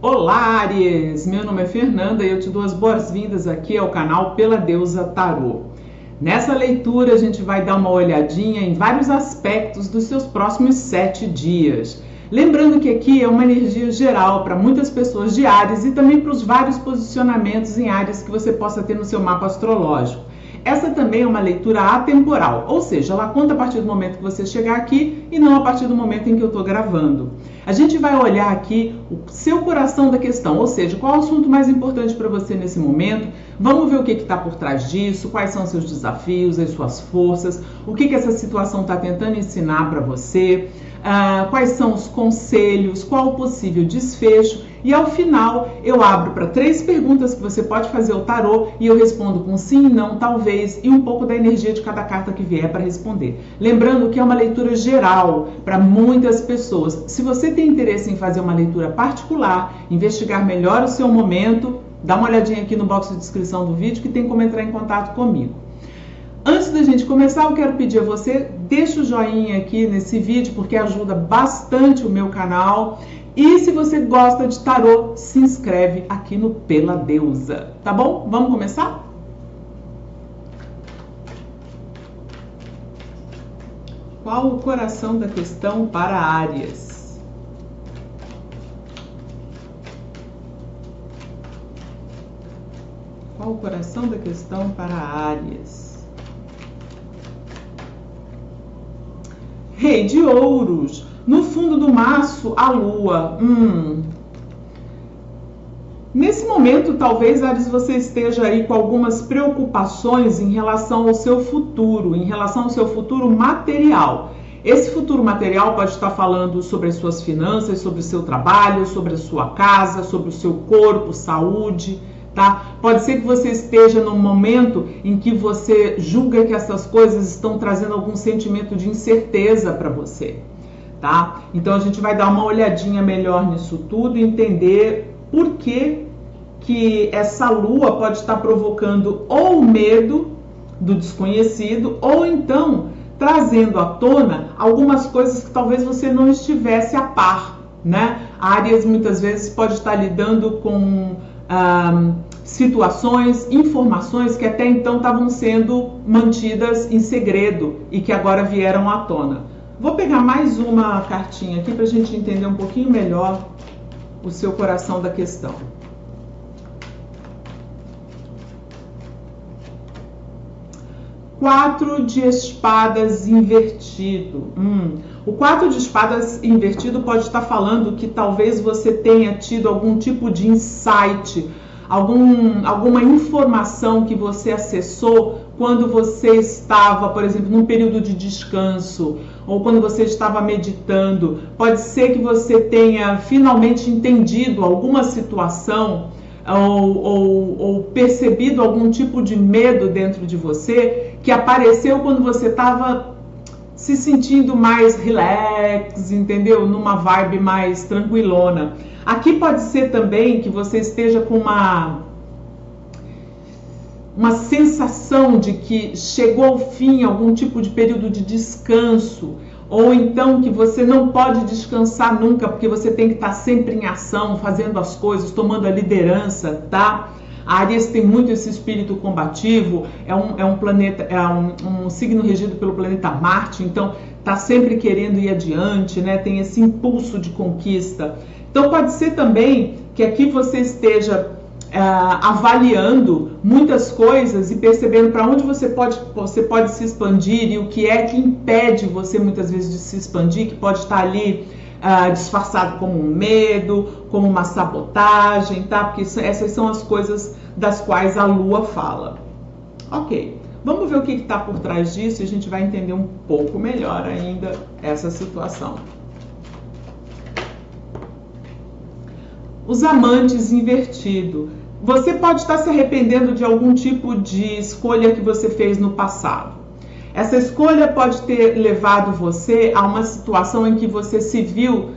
Olá, Áries! Meu nome é Fernanda e eu te dou as boas-vindas aqui ao canal Pela Deusa Tarô. Nessa leitura a gente vai dar uma olhadinha em vários aspectos dos seus próximos 7 dias. Lembrando que aqui é uma energia geral para muitas pessoas de Áries e também para os vários posicionamentos em Áries que você possa ter no seu mapa astrológico. Essa também é uma leitura atemporal, ou seja, ela conta a partir do momento que você chegar aqui e não a partir do momento em que eu estou gravando. A gente vai olhar aqui o seu coração da questão, ou seja, qual é o assunto mais importante para você nesse momento. Vamos ver o que está por trás disso, quais são os seus desafios, as suas forças, o que essa situação está tentando ensinar para você, quais são os conselhos, qual o possível desfecho. E ao final eu abro para 3 perguntas que você pode fazer ao tarô e eu respondo com sim, não, talvez e um pouco da energia de cada carta que vier para responder. Lembrando que é uma leitura geral para muitas pessoas. Se você tem interesse em fazer uma leitura particular, investigar melhor o seu momento, dá uma olhadinha aqui no box de descrição do vídeo que tem como entrar em contato comigo. Antes da gente começar, eu quero pedir a você, deixa o joinha aqui nesse vídeo porque ajuda bastante o meu canal. E se você gosta de tarô, se inscreve aqui no Pela Deusa, tá bom? Vamos começar? Qual o coração da questão para Áries? Qual o coração da questão para Áries? Rei de Ouros. No fundo do maço, a lua. Nesse momento, talvez, Áries, você esteja aí com algumas preocupações em relação ao seu futuro, material. Esse futuro material pode estar falando sobre as suas finanças, sobre o seu trabalho, sobre a sua casa, sobre o seu corpo, saúde, tá? Pode ser que você esteja num momento em que você julga que essas coisas estão trazendo algum sentimento de incerteza para você. Tá? Então a gente vai dar uma olhadinha melhor nisso tudo e entender por que essa lua pode estar provocando ou medo do desconhecido ou então trazendo à tona algumas coisas que talvez você não estivesse a par, né? A Áries muitas vezes pode estar lidando com situações, informações que até então estavam sendo mantidas em segredo e que agora vieram à tona. Vou pegar mais uma cartinha aqui para a gente entender um pouquinho melhor o seu coração da questão. Quatro de espadas invertido. O 4 de espadas invertido pode estar falando que talvez você tenha tido algum tipo de insight, alguma informação que você acessou quando você estava, por exemplo, num período de descanso, ou quando você estava meditando. Pode ser que você tenha finalmente entendido alguma situação ou percebido algum tipo de medo dentro de você que apareceu quando você estava se sentindo mais relax, entendeu? Numa vibe mais tranquilona. Aqui pode ser também que você esteja com uma sensação de que chegou ao fim algum tipo de período de descanso, ou então que você não pode descansar nunca, porque você tem que estar sempre em ação, fazendo as coisas, tomando a liderança, tá? A Áries tem muito esse espírito combativo, é um planeta, um signo regido pelo planeta Marte, então tá sempre querendo ir adiante, né? Tem esse impulso de conquista. Então pode ser também que aqui você esteja avaliando muitas coisas e percebendo para onde você pode se expandir e o que é que impede você muitas vezes de se expandir, que pode estar ali disfarçado como um medo, como uma sabotagem, tá? Porque essas são as coisas das quais a lua fala. Ok, vamos ver o que está por trás disso e a gente vai entender um pouco melhor ainda essa situação. Os amantes invertido. Você pode estar se arrependendo de algum tipo de escolha que você fez no passado. Essa escolha pode ter levado você a uma situação em que você se viu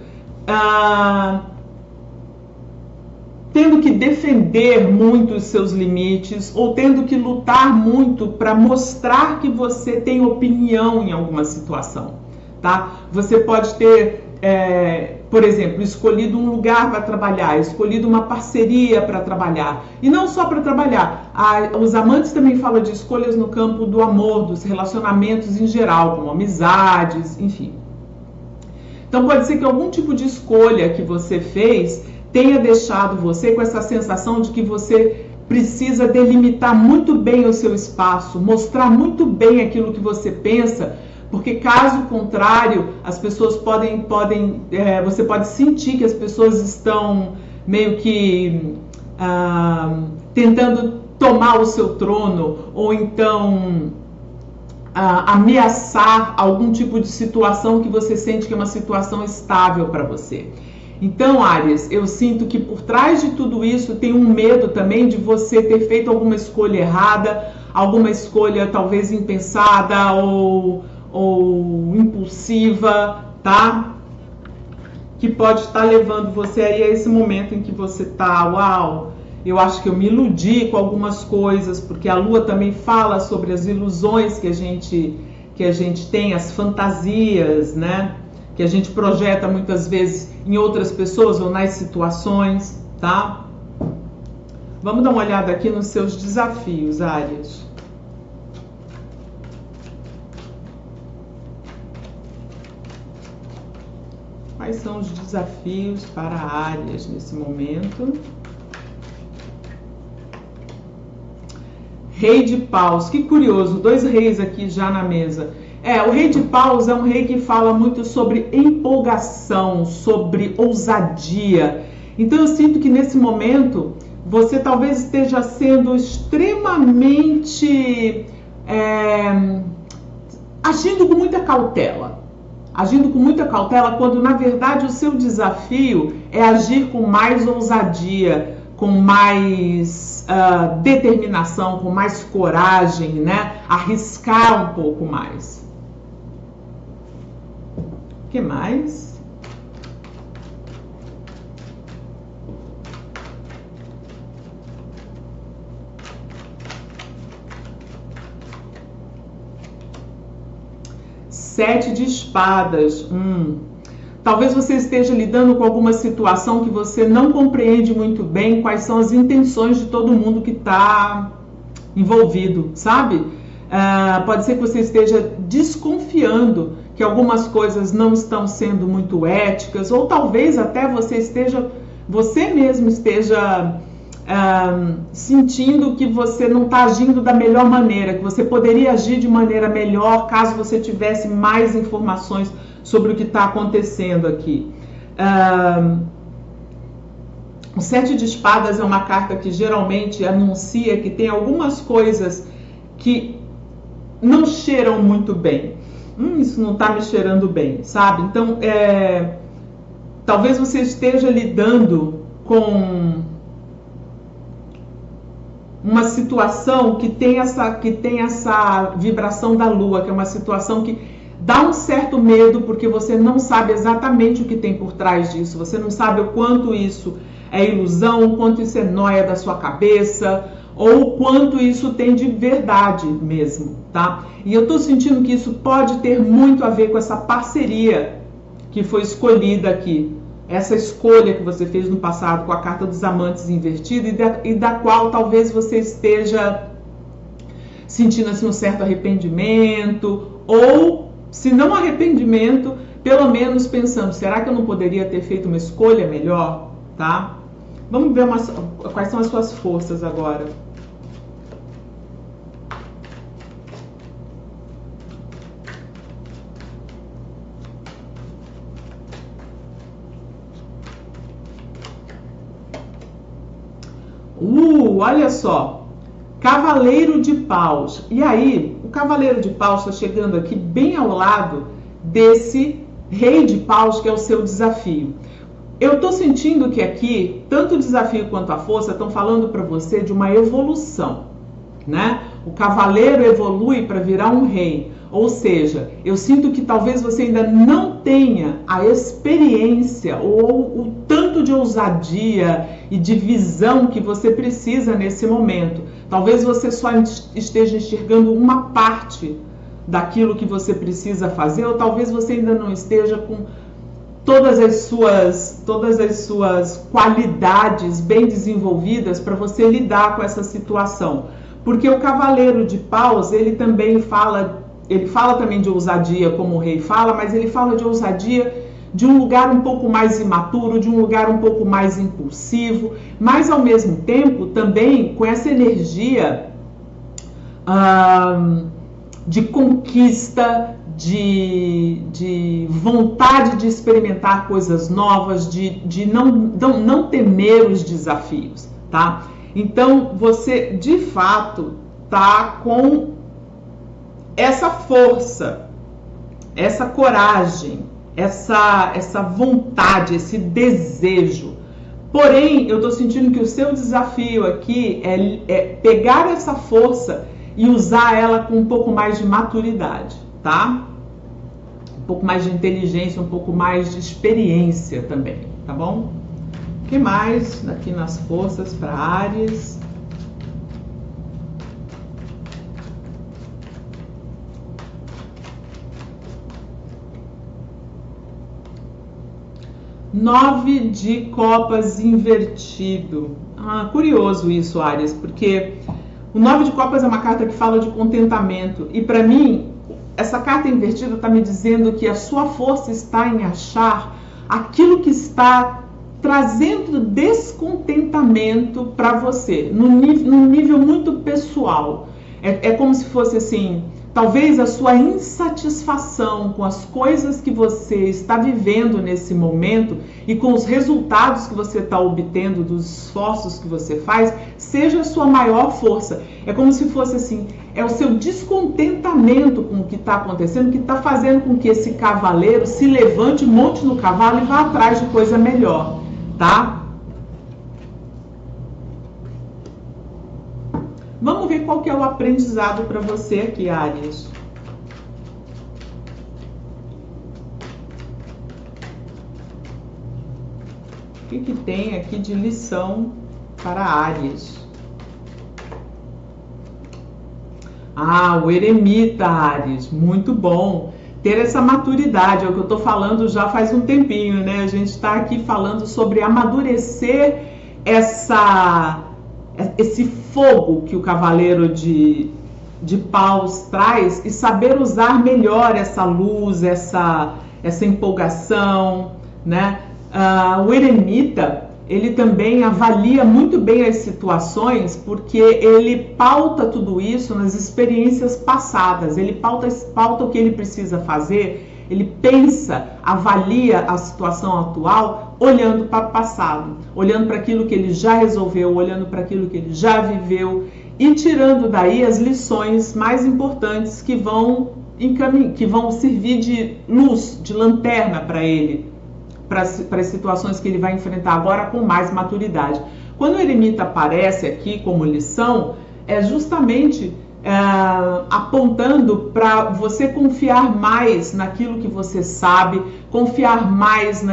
tendo que defender muito os seus limites ou tendo que lutar muito para mostrar que você tem opinião em alguma situação, tá? Você pode ter por exemplo, escolhido um lugar para trabalhar, escolhido uma parceria para trabalhar. E não só para trabalhar. Os amantes também falam de escolhas no campo do amor, dos relacionamentos em geral, como amizades, enfim. Então pode ser que algum tipo de escolha que você fez tenha deixado você com essa sensação de que você precisa delimitar muito bem o seu espaço, mostrar muito bem aquilo que você pensa, porque caso contrário, as pessoas você pode sentir que as pessoas estão meio que tentando tomar o seu trono, ou então ameaçar algum tipo de situação que você sente que é uma situação estável para você. Então, Áries, eu sinto que por trás de tudo isso tem um medo também de você ter feito alguma escolha errada, alguma escolha talvez impensada ou impulsiva, tá? Que pode estar levando você aí a esse momento em que você tá, uau, eu acho que eu me iludi com algumas coisas, porque a Lua também fala sobre as ilusões que a gente tem, as fantasias, né? Que a gente projeta muitas vezes em outras pessoas ou nas situações, tá? Vamos dar uma olhada aqui nos seus desafios, Áries. Quais são os desafios para Áries nesse momento? Rei de Paus, que curioso, 2 reis aqui já na mesa. O Rei de Paus é um rei que fala muito sobre empolgação, sobre ousadia. Então eu sinto que nesse momento você talvez esteja sendo extremamente agindo com muita cautela. Agindo com muita cautela, quando na verdade o seu desafio é agir com mais ousadia, com mais determinação, com mais coragem, né? Arriscar um pouco mais. O que mais? Sete de espadas. Talvez você esteja lidando com alguma situação que você não compreende muito bem quais são as intenções de todo mundo que está envolvido, sabe? Pode ser que você esteja desconfiando que algumas coisas não estão sendo muito éticas, ou talvez até você mesmo esteja sentindo que você não está agindo da melhor maneira, que você poderia agir de maneira melhor caso você tivesse mais informações sobre o que está acontecendo aqui. O 7 de espadas é uma carta que geralmente anuncia que tem algumas coisas que não cheiram muito bem. Isso não está me cheirando bem, sabe? Então, talvez você esteja lidando com uma situação que tem essa vibração da Lua, que é uma situação que dá um certo medo, porque você não sabe exatamente o que tem por trás disso, você não sabe o quanto isso é ilusão, o quanto isso é nóia da sua cabeça, ou o quanto isso tem de verdade mesmo, tá? E eu tô sentindo que isso pode ter muito a ver com essa parceria que foi escolhida aqui, essa escolha que você fez no passado com a carta dos amantes invertida e da qual talvez você esteja sentindo assim um certo arrependimento, ou se não arrependimento, pelo menos pensando, será que eu não poderia ter feito uma escolha melhor, tá? Vamos ver quais são as suas forças agora. Olha só, Cavaleiro de Paus. E aí, o Cavaleiro de Paus está chegando aqui bem ao lado desse Rei de Paus, que é o seu desafio. Eu tô sentindo que aqui, tanto o desafio quanto a força estão falando para você de uma evolução, né? O cavaleiro evolui para virar um rei. Ou seja, eu sinto que talvez você ainda não tenha a experiência ou o tanto de ousadia e de visão que você precisa nesse momento. Talvez você só esteja enxergando uma parte daquilo que você precisa fazer, ou talvez você ainda não esteja com todas as suas qualidades bem desenvolvidas para você lidar com essa situação. Porque o cavaleiro de paus, ele fala também de ousadia, como o rei fala, mas ele fala de ousadia de um lugar um pouco mais imaturo, de um lugar um pouco mais impulsivo, mas ao mesmo tempo também com essa energia de conquista, de vontade de experimentar coisas novas, de não temer os desafios, tá? Então, você, de fato, tá com essa força, essa coragem, essa vontade, esse desejo. Porém, eu tô sentindo que o seu desafio aqui é pegar essa força e usar ela com um pouco mais de maturidade, tá? Um pouco mais de inteligência, um pouco mais de experiência também, tá bom? O que mais aqui nas forças para Áries? Nove de copas invertido. Curioso isso, Áries, porque o 9 de copas é uma carta que fala de contentamento. E para mim, essa carta invertida está me dizendo que a sua força está em achar aquilo que está trazendo descontentamento para você, num nível muito pessoal. É como se fosse assim, talvez a sua insatisfação com as coisas que você está vivendo nesse momento e com os resultados que você está obtendo dos esforços que você faz, seja a sua maior força. É como se fosse assim, é o seu descontentamento com o que está acontecendo, que está fazendo com que esse cavaleiro se levante, monte no cavalo e vá atrás de coisa melhor, tá? Vamos ver qual que é o aprendizado para você aqui, Áries. O que tem aqui de lição para Áries? O eremita, Áries. Muito bom. Ter essa maturidade, é o que eu estou falando já faz um tempinho, né? A gente está aqui falando sobre amadurecer esse fogo que o cavaleiro de paus traz e saber usar melhor essa luz, essa empolgação, né? O eremita, ele também avalia muito bem as situações porque ele pauta tudo isso nas experiências passadas, ele pauta o que ele precisa fazer, ele pensa, avalia a situação atual olhando para o passado, olhando para aquilo que ele já resolveu, olhando para aquilo que ele já viveu e tirando daí as lições mais importantes que vão servir de luz, de lanterna para ele, para as situações que ele vai enfrentar agora com mais maturidade. Quando o eremita aparece aqui como lição, é justamente apontando para você confiar mais naquilo que você sabe, confiar mais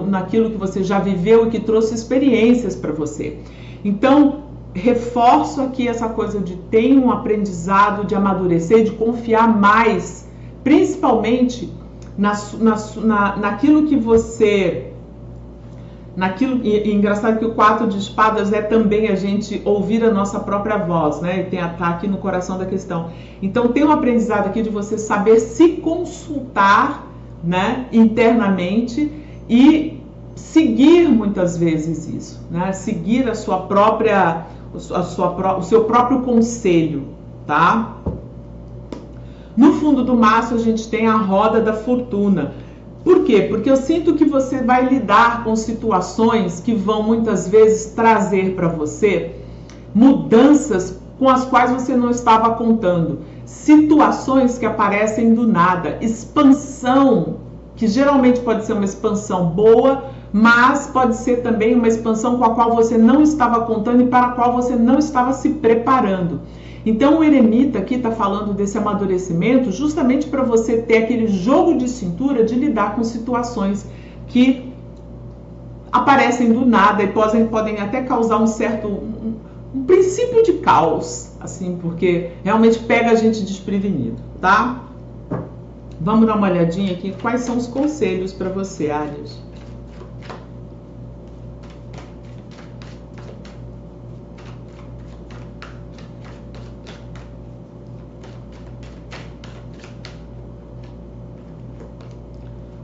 naquilo que você já viveu e que trouxe experiências para você. Então, reforço aqui essa coisa de ter um aprendizado, de amadurecer, de confiar mais, principalmente naquilo que você... E engraçado que o 4 de espadas é também a gente ouvir a nossa própria voz, né? E tem ataque no coração da questão. Então tem um aprendizado aqui de você saber se consultar, né, internamente e seguir muitas vezes isso, né? Seguir o seu próprio conselho, tá? No fundo do maço a gente tem a roda da fortuna. Por quê? Porque eu sinto que você vai lidar com situações que vão muitas vezes trazer para você mudanças com as quais você não estava contando. Situações que aparecem do nada. Expansão, que geralmente pode ser uma expansão boa, mas pode ser também uma expansão com a qual você não estava contando e para a qual você não estava se preparando. Então o eremita aqui está falando desse amadurecimento justamente para você ter aquele jogo de cintura de lidar com situações que aparecem do nada e podem até causar um princípio de caos, assim, porque realmente pega a gente desprevenido, tá? Vamos dar uma olhadinha aqui, quais são os conselhos para você, Áries?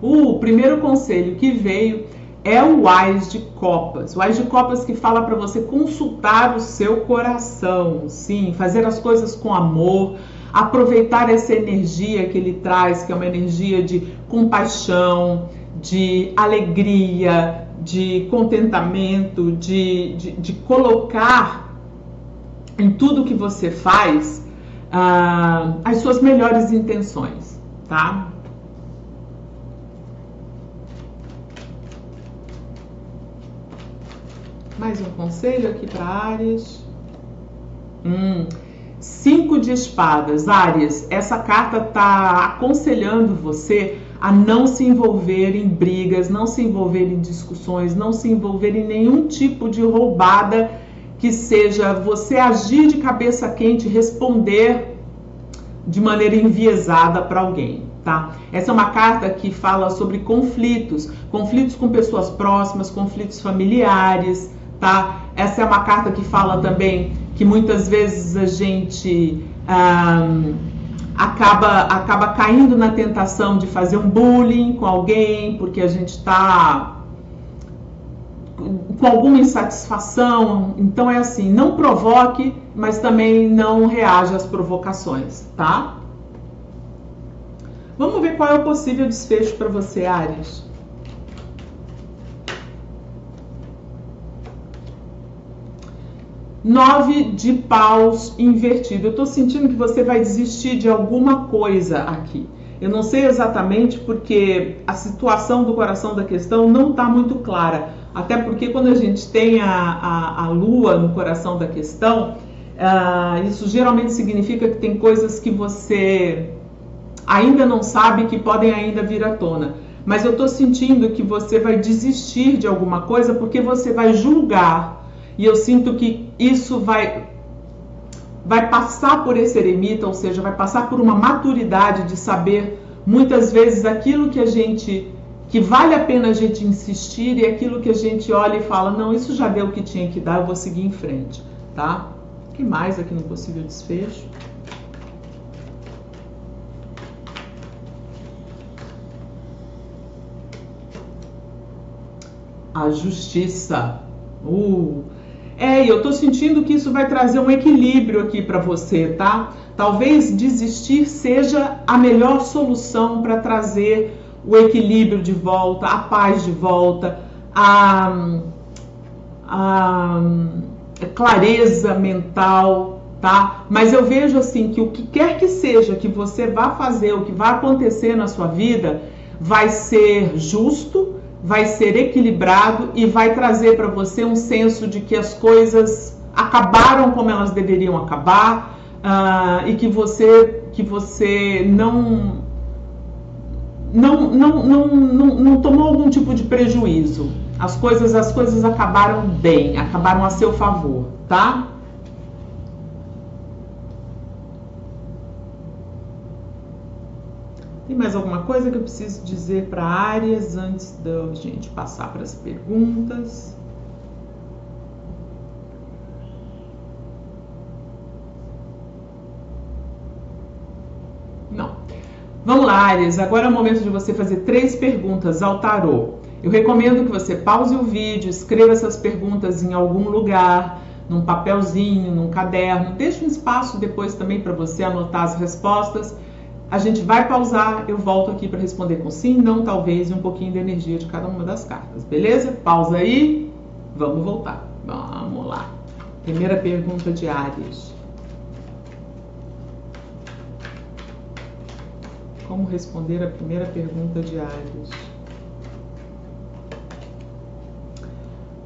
O primeiro conselho que veio é o Ás de Copas. O Ás de Copas que fala para você consultar o seu coração, sim, fazer as coisas com amor, aproveitar essa energia que ele traz, que é uma energia de compaixão, de alegria, de contentamento, de colocar em tudo que você faz as suas melhores intenções, tá? Mais um conselho aqui para Áries. 5 de espadas. Áries, essa carta está aconselhando você a não se envolver em brigas, não se envolver em discussões, não se envolver em nenhum tipo de roubada que seja você agir de cabeça quente, responder de maneira enviesada para alguém, tá? Essa é uma carta que fala sobre conflitos com pessoas próximas, conflitos familiares, tá? Essa é uma carta que fala também que muitas vezes a gente acaba caindo na tentação de fazer um bullying com alguém, porque a gente está com alguma insatisfação. Então é assim, não provoque, mas também não reaja às provocações, tá? Vamos ver qual é o possível desfecho para você, Áries. Nove de paus invertido. Eu tô sentindo que você vai desistir de alguma coisa aqui. Eu não sei exatamente porque a situação do coração da questão não está muito clara. Até porque quando a gente tem a lua no coração da questão, isso geralmente significa que tem coisas que você ainda não sabe que podem ainda vir à tona. Mas eu estou sentindo que você vai desistir de alguma coisa porque você vai julgar. E eu sinto que isso vai passar por esse eremita, ou seja, vai passar por uma maturidade de saber muitas vezes aquilo que vale a pena a gente insistir e aquilo que a gente olha e fala, não, isso já deu o que tinha que dar, eu vou seguir em frente, tá? O que mais aqui no possível desfecho? A justiça. Eu tô sentindo que isso vai trazer um equilíbrio aqui para você, tá? Talvez desistir seja a melhor solução para trazer o equilíbrio de volta, a paz de volta, a clareza mental, tá? Mas eu vejo assim que o que quer que seja que você vá fazer, o que vai acontecer na sua vida, vai ser justo, vai ser equilibrado e vai trazer para você um senso de que as coisas acabaram como elas deveriam acabar, e que você não tomou algum tipo de prejuízo. As coisas acabaram bem, acabaram a seu favor, tá? Tem mais alguma coisa que eu preciso dizer para Áries antes da gente passar para as perguntas? Não. Vamos lá, Áries. Agora é o momento de você fazer 3 perguntas ao tarô. Eu recomendo que você pause o vídeo, escreva essas perguntas em algum lugar, num papelzinho, num caderno. Deixe um espaço depois também para você anotar as respostas. A gente vai pausar, eu volto aqui para responder com sim, não, talvez e um pouquinho da energia de cada uma das cartas, beleza? Pausa aí, vamos voltar. Vamos lá. Primeira pergunta de Áries. Como responder a primeira pergunta de Áries?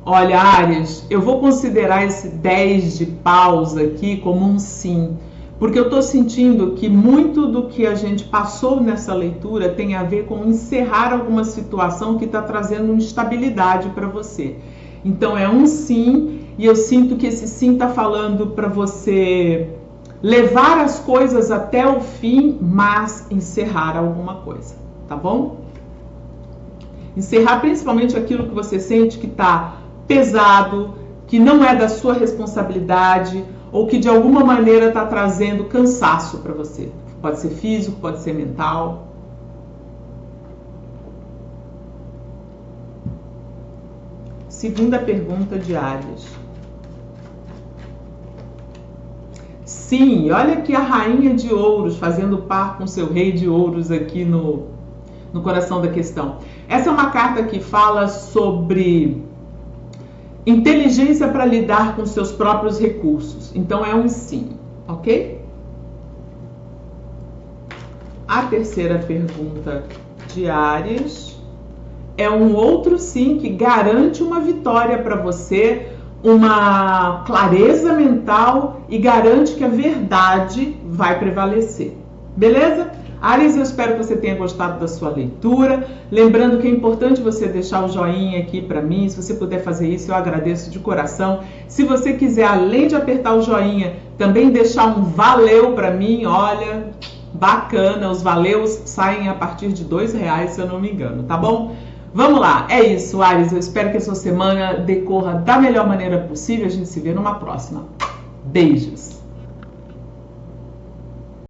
Olha, Áries, eu vou considerar esse 10 de paus aqui como um sim. Porque eu estou sentindo que muito do que a gente passou nessa leitura tem a ver com encerrar alguma situação que está trazendo instabilidade para você. Então é um sim, e eu sinto que esse sim está falando para você levar as coisas até o fim, mas encerrar alguma coisa, tá bom? Encerrar principalmente aquilo que você sente que está pesado, que não é da sua responsabilidade, ou que de alguma maneira está trazendo cansaço para você. Pode ser físico, pode ser mental. Segunda pergunta de Áries. Sim, olha aqui a rainha de ouros fazendo par com seu rei de ouros aqui no coração da questão. Essa é uma carta que fala sobre inteligência para lidar com seus próprios recursos. Então é um sim, ok? A terceira pergunta de Áries é um outro sim que garante uma vitória para você, uma clareza mental e garante que a verdade vai prevalecer. Beleza? Áries, eu espero que você tenha gostado da sua leitura. Lembrando que é importante você deixar o joinha aqui para mim. Se você puder fazer isso, eu agradeço de coração. Se você quiser, além de apertar o joinha, também deixar um valeu para mim, olha, bacana. Os valeus saem a partir de R$2, se eu não me engano, tá bom? Vamos lá, é isso, Áries. Eu espero que a sua semana decorra da melhor maneira possível. A gente se vê numa próxima. Beijos!